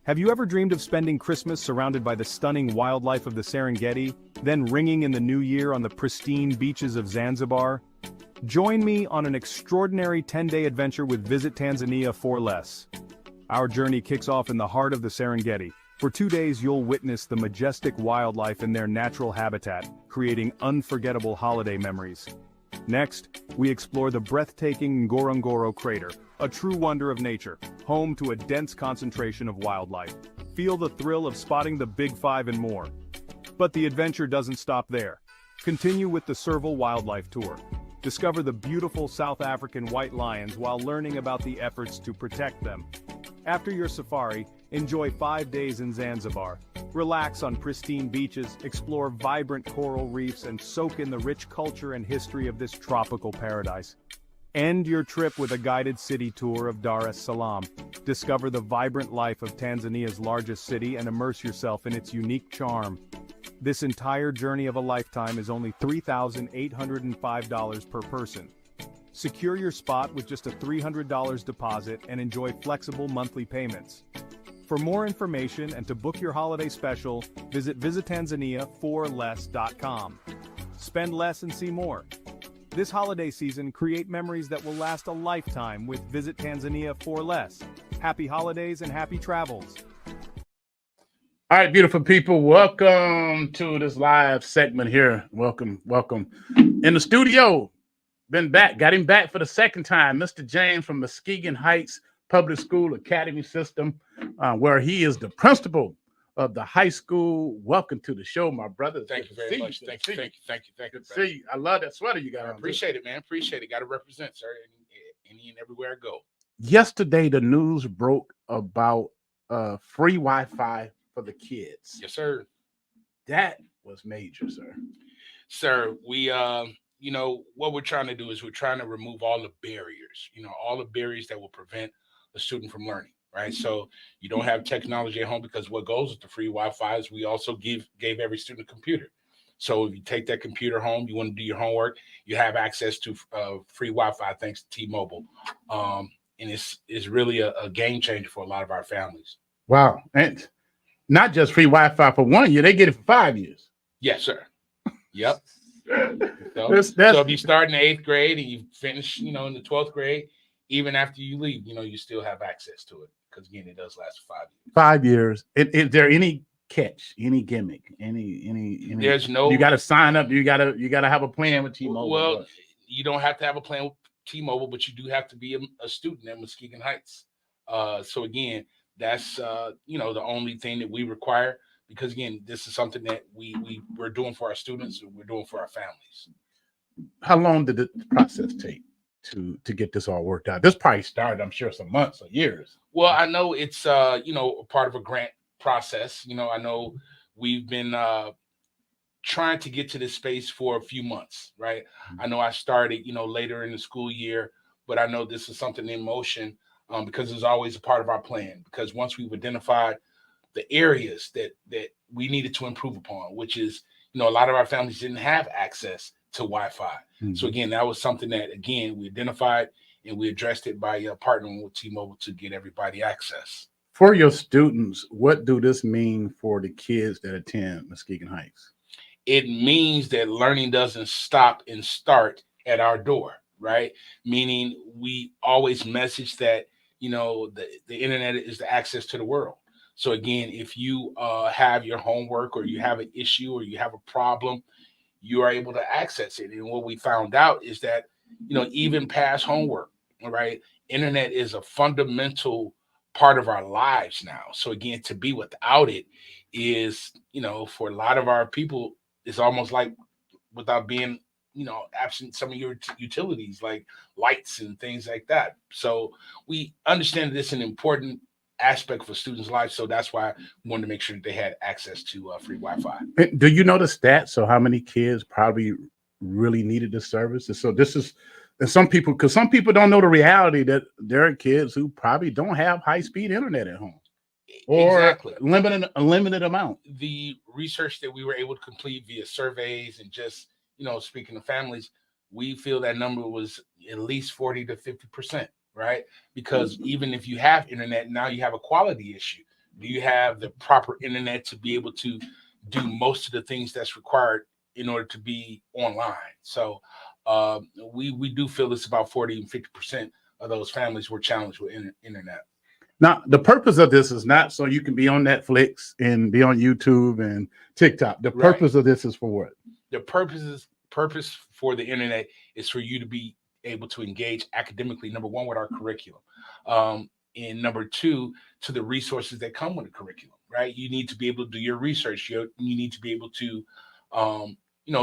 Have you ever dreamed of spending Christmas surrounded by the stunning wildlife of the Serengeti, then ringing in the new year on the pristine beaches of Zanzibar? Join me on an extraordinary 10-day adventure with Visit Tanzania for Less. Our journey kicks off in the heart of the Serengeti. For 2 days you'll witness the majestic wildlife in their natural habitat, creating unforgettable holiday memories. Next, we explore the breathtaking Ngorongoro crater, a true wonder of nature, home to a dense concentration of wildlife. Feel the thrill of spotting the Big Five and more. But the adventure doesn't stop there. Continue with the Serval Wildlife Tour. Discover the beautiful South African white lions while learning about the efforts to protect them. After your safari, enjoy 5 days in Zanzibar. Relax on pristine beaches, explore vibrant coral reefs, and soak in the rich culture and history of this tropical paradise. End your trip with a guided city tour of Dar es Salaam. Discover the vibrant life of Tanzania's largest city and immerse yourself in its unique charm. This entire journey of a lifetime is only $3,805 per person. Secure your spot with just a $300 deposit and enjoy flexible monthly payments. For more information and to book your holiday special, visit visittanzania4less.com. Spend less and see more. This holiday season, create memories that will last a lifetime with Visit Tanzania for Less. Happy holidays and happy travels. All right, beautiful people, welcome to this live segment here. Welcome. In the studio, got him back for the second time, Mr. James from Muskegon Heights Public School Academy System, where he is the principal of the high school. Welcome to the show, my brother. Thank you very much. Thank you. Good to see you. I love that sweater you got on. Appreciate it, man. Appreciate it. Got to represent, sir, any and everywhere I go. Yesterday, the news broke about free Wi-Fi for the kids. Yes, sir. That was major, sir. Sir, we what we're trying to do is we're trying to remove all the barriers, all the barriers that will prevent a student from learning, right? So you don't have technology at home, because what goes with the free Wi-Fi is we also gave every student a computer. So if you take that computer home, you want to do your homework, you have access to free Wi-Fi thanks to T-Mobile. And it's really a game changer for a lot of our families. Wow. And not just free Wi-Fi for 1 year, they get it for 5 years. Yes, sir. Yep. So if you start in the 8th grade and you finish, in the 12th grade, even after you leave, you still have access to it, because again, it does last for 5 years. 5 years. Is there any catch, any gimmick, any? There's no. You got to sign up. You got to have a plan with T-Mobile. Well, you don't have to have a plan with T-Mobile, but you do have to be a student at Muskegon Heights. So again, that's the only thing that we require. Because again, this is something that we're doing for our students, and we're doing for our families. How long did the process take to get this all worked out? This probably started, I'm sure, some months or years. Well, I know it's a part of a grant process. I know we've been trying to get to this space for a few months, right? Mm-hmm. I know I started, later in the school year, but I know this is something in motion because it's always a part of our plan. Because once we've identified the areas that we needed to improve upon, which is, a lot of our families didn't have access to Wi-Fi. Mm-hmm. So again, that was something that, again, we identified and we addressed it by partnering with T-Mobile to get everybody access. For your students, what do this mean for the kids that attend Muskegon Heights? It means that learning doesn't stop and start at our door, right? Meaning we always message that, the internet is the access to the world. So again, if you have your homework, or you have an issue, or you have a problem, you are able to access it. And what we found out is that, even past homework, right, internet is a fundamental part of our lives now. So again, to be without it is, for a lot of our people, it's almost like without being, absent some of your utilities like lights and things like that. So we understand this is an important aspect for students' life, so that's why we wanted to make sure that they had access to free Wi-Fi. Do you know the stats? So how many kids probably really needed this service? And so this is, and some people don't know the reality that there are kids who probably don't have high-speed internet at home, or exactly. a limited amount. The research that we were able to complete via surveys and just speaking to families, we feel that number was at least 40 to 50%. Right? Because even if you have internet, now you have a quality issue, Do you have the proper internet to be able to do most of the things that's required in order to be online? So we do feel it's about 40 and 50% of those families were challenged with internet. Now, the purpose of this is not so you can be on Netflix and be on YouTube and TikTok. The purpose of this is for what? The purpose for the internet is for you to be able to engage academically, number one, with our curriculum. And number two, to the resources that come with the curriculum, right? You need to be able to do your research. You need to be able to,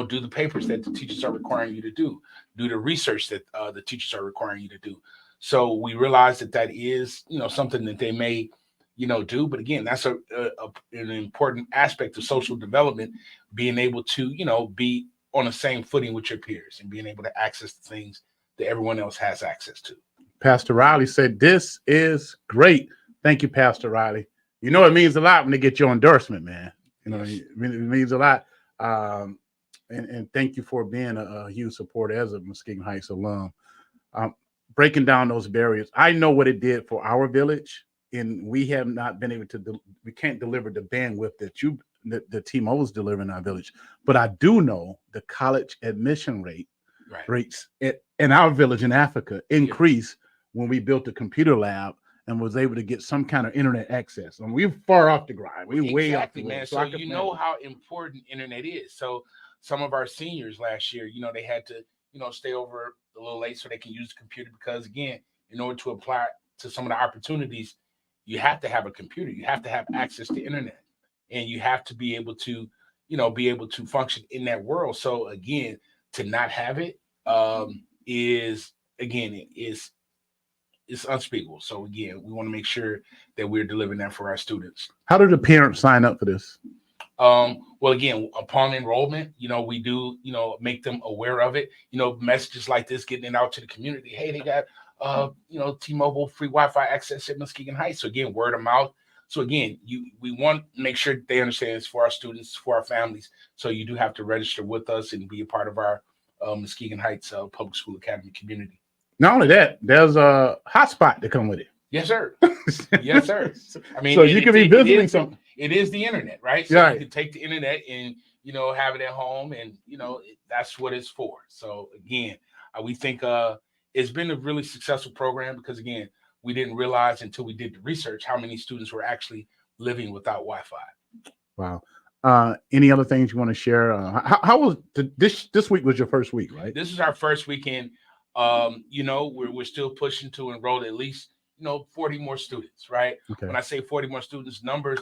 do the papers that the teachers are requiring you to do the research that the teachers are requiring you to do. So we realize that is, something that they may, do. But again, that's an important aspect of social development, being able to, be on the same footing with your peers and being able to access the things that everyone else has access to. Pastor Riley said, "This is great. Thank you, Pastor Riley. You know, it means a lot when they get your endorsement, man. Yes. It means a lot. And thank you for being a huge supporter as a Muskegon Heights alum. Breaking down those barriers. I know what it did for our village, and we have not been able to, we can't deliver the bandwidth that the T-Mobile's delivering in our village. But I do know the college admission rates in our village in Africa increased when we built a computer lab and was able to get some kind of internet access. And we're far off the grind. We're way off the man. So you know how important internet is. So some of our seniors last year, they had to, stay over a little late so they can use the computer because, again, in order to apply to some of the opportunities, you have to have a computer. You have to have access to internet, and you have to be able to, function in that world. So again, to not have it is unspeakable. So again, we want to make sure that we're delivering that for our students. How do the parents sign up for this? Well, again, upon enrollment, we do, make them aware of it. Messages like this, getting it out to the community. Hey, they got, T-Mobile free Wi-Fi access at Muskegon Heights. So again, word of mouth. So again, we want to make sure they understand it's for our students, for our families. So you do have to register with us and be a part of our Muskegon Heights Public School Academy community. Not only that, there's a hotspot to come with it. Yes, sir. Yes, sir. I mean, so you can be visiting something. It is the internet, right? So you can take the internet and, have it at home, and, that's what it's for. So again, we think it's been a really successful program because, again, we didn't realize until we did the research how many students were actually living without Wi-Fi. Wow. Any other things you want to share? How was this week? Was your first week, right? This is our first weekend. We're still pushing to enroll at least 40 more students, right? Okay. When I say 40 more students, numbers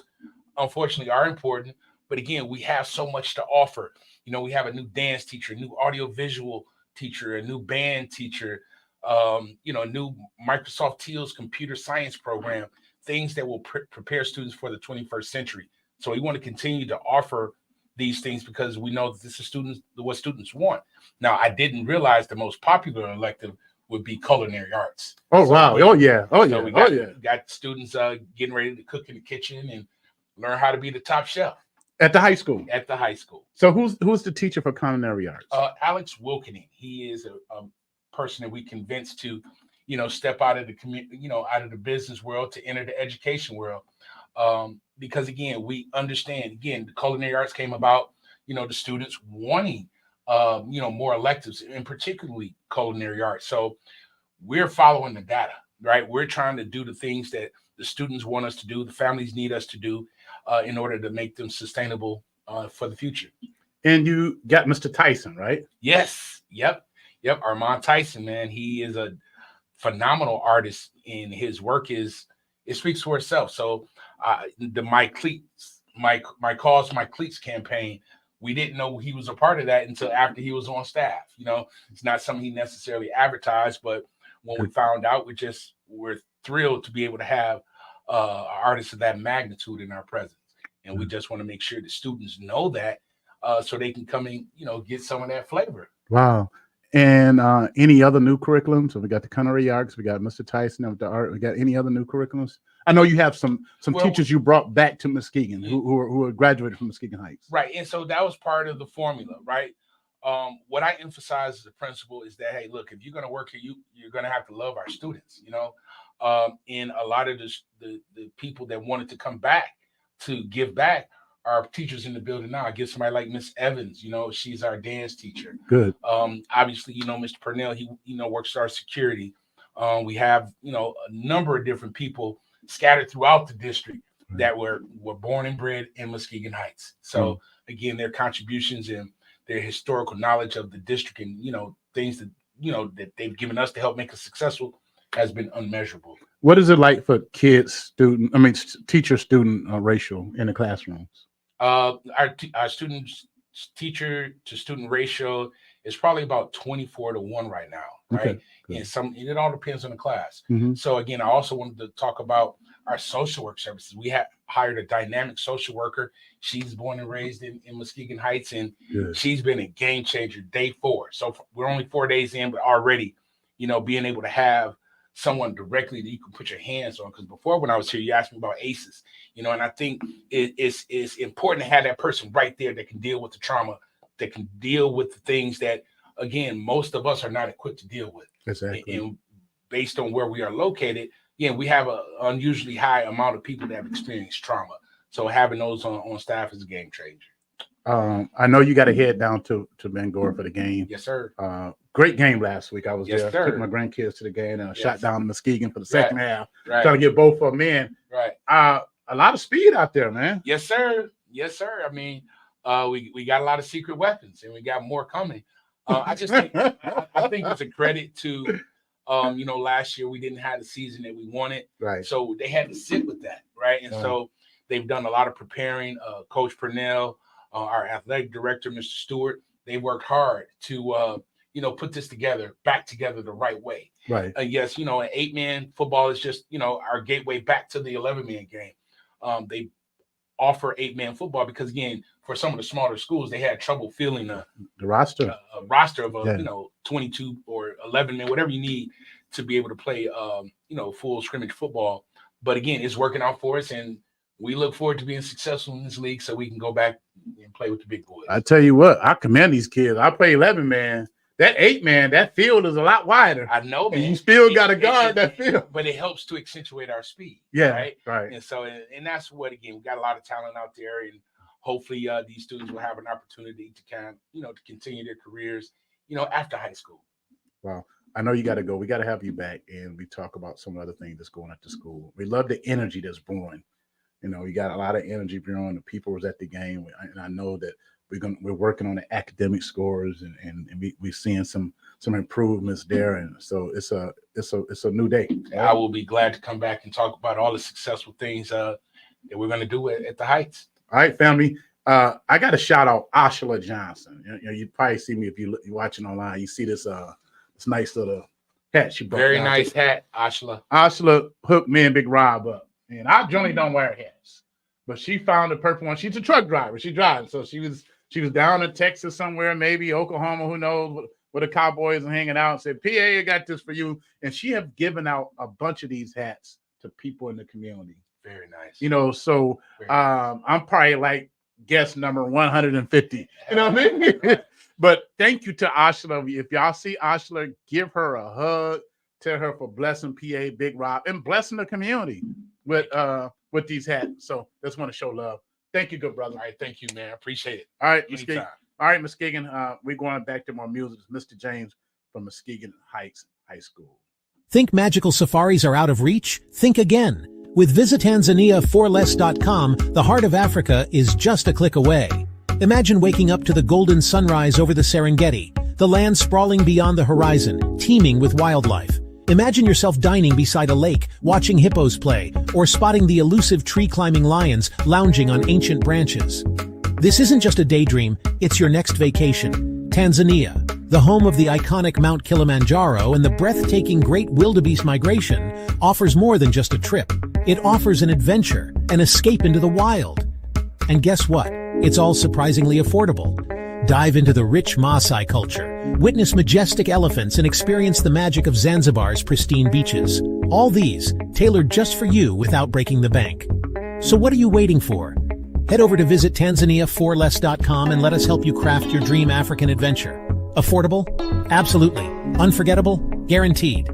unfortunately are important, but again, we have so much to offer. We have a new dance teacher, a new audiovisual teacher, a new band teacher, a new Microsoft Teams computer science program, things that will prepare students for the 21st century. So we want to continue to offer these things because we know that this is what students want. Now, I didn't realize the most popular elective would be culinary arts. Oh, so, wow. We got students getting ready to cook in the kitchen and learn how to be the top chef. At the high school? At the high school. So who's the teacher for culinary arts? Alex Wilkening. He is a person that we convinced to, step out of the community, out of the business world to enter the education world. Because again, we understand, the culinary arts came about, the students wanting, more electives, and particularly culinary arts. So we're following the data, right? We're trying to do the things that the students want us to do, the families need us to do in order to make them sustainable for the future. And you got Mr. Tyson, right? Yes. Yep. Armand Tyson, man, he is a phenomenal artist, and his work it speaks for itself. So the My Cause, My Cleats campaign, we didn't know he was a part of that until after he was on staff. It's not something he necessarily advertised, but when we found out, we're thrilled to be able to have an artist of that magnitude in our presence. And we just want to make sure the students know that so they can come and, get some of that flavor. Wow. And any other new curriculums? So we got the culinary arts, we got Mr. Tyson with the art. We got any other new curriculums? I know you have some teachers you brought back to Muskegon who are graduated from Muskegon Heights. Right. And so that was part of the formula, right? What I emphasize as a principal is that, hey, look, if you're going to work here, you're going to have to love our students. And a lot of the people that wanted to come back to give back are teachers in the building now. I get somebody like Miss Evans, she's our dance teacher. Good. Obviously, Mr. Purnell, he, works our security. We have, a number of different people scattered throughout the district that were born and bred in Muskegon Heights. So again, their contributions and their historical knowledge of the district and, things that, that they've given us to help make us successful has been unmeasurable. What is it like for teacher-student ratio in the classrooms? Our students teacher to student ratio is probably about 24-1 right now, right? Okay, and it all depends on the class. Mm-hmm. So again, I also wanted to talk about our social work services. We have hired a dynamic social worker. She's born and raised in Muskegon Heights, and she's been a game changer day 4. So we're only 4 days in, but already, being able to have someone directly that you can put your hands on. Because before, when I was here, you asked me about ACEs, and I think it's important to have that person right there that can deal with the trauma, that can deal with the things that, again, most of us are not equipped to deal with. Exactly. And based on where we are located, we have an unusually high amount of people that have experienced trauma. So having those on staff is a game changer. I know you got to head down to Bangor for the game. Yes, sir. Great game last week. I was there. Sir. Took my grandkids to the game and shot down Muskegon for the second half. Right. Trying to get both of them in. Right. A lot of speed out there, man. Yes, sir. Yes, sir. I mean, we got a lot of secret weapons, and we got more coming. I just think I think it's a credit to last year we didn't have the season that we wanted. Right. So they had to sit with that, right? And so they've done a lot of preparing. Coach Purnell, our athletic director, Mr. Stewart, they worked hard to put this back together the right way. Right. Yes, an 8-man football is just, our gateway back to the 11-man game. They offer 8-man football because, again, for some of the smaller schools, they had trouble filling the roster. A roster of 22 or 11 men, whatever you need to be able to play full scrimmage football. But again, it's working out for us, and we look forward to being successful in this league so we can go back and play with the big boys. I tell you what, I commend these kids. I play 11-man. That 8-man, that field is a lot wider. I know, man. And you still got to guard that field. But it helps to accentuate our speed. Yeah, right. And so, and that's what, again, we got a lot of talent out there, and hopefully these students will have an opportunity to to continue their careers, after high school. Wow. I know you got to go. We got to have you back, and we talk about some other things that's going at the school. We love the energy that's brewing. You got a lot of energy brewing. The people was at the game, and I know that we're working on the academic scores, and we're seeing some improvements there, and so it's a new day. Right? I will be glad to come back and talk about all the successful things that we're going to do at the Heights. All right, family. I got to shout out Ashla Johnson. You probably see me if you're watching online. You see this nice little hat she brought. Very nice hat, Ashla. Ashla hooked me and Big Rob up, and I generally don't wear hats, but she found the perfect one. She's a truck driver. She drives, so she was down in Texas somewhere, maybe Oklahoma, who knows, where the Cowboys are hanging out, and said, PA, I got this for you. And she have given out a bunch of these hats to people in the community. Very nice. So I'm probably like guest number 150. You know what I mean? But thank you to Ashla. If y'all see Ashla, give her a hug. Tell her for blessing PA, Big Rob, and blessing the community with these hats. So just want to show love. Thank you, good brother. All right, thank you, man. I appreciate it. All right, Muskegon. All right, Muskegon. We're going back to more music. It's Mr. James from Muskegon Heights High School. Think magical safaris are out of reach? Think again. With visittanzania4less.com, the heart of Africa is just a click away. Imagine waking up to the golden sunrise over the Serengeti, the land sprawling beyond the horizon, teeming with wildlife. Imagine yourself dining beside a lake, watching hippos play, or spotting the elusive tree-climbing lions lounging on ancient branches. This isn't just a daydream, it's your next vacation. Tanzania, the home of the iconic Mount Kilimanjaro and the breathtaking Great Wildebeest Migration, offers more than just a trip. It offers an adventure, an escape into the wild. And guess what? It's all surprisingly affordable. Dive into the rich Maasai culture, witness majestic elephants, and experience the magic of Zanzibar's pristine beaches. All these tailored just for you without breaking the bank. So what are you waiting for? Head over to visittanzania4less.com and let us help you craft your dream African adventure. Affordable? Absolutely. Unforgettable? Guaranteed.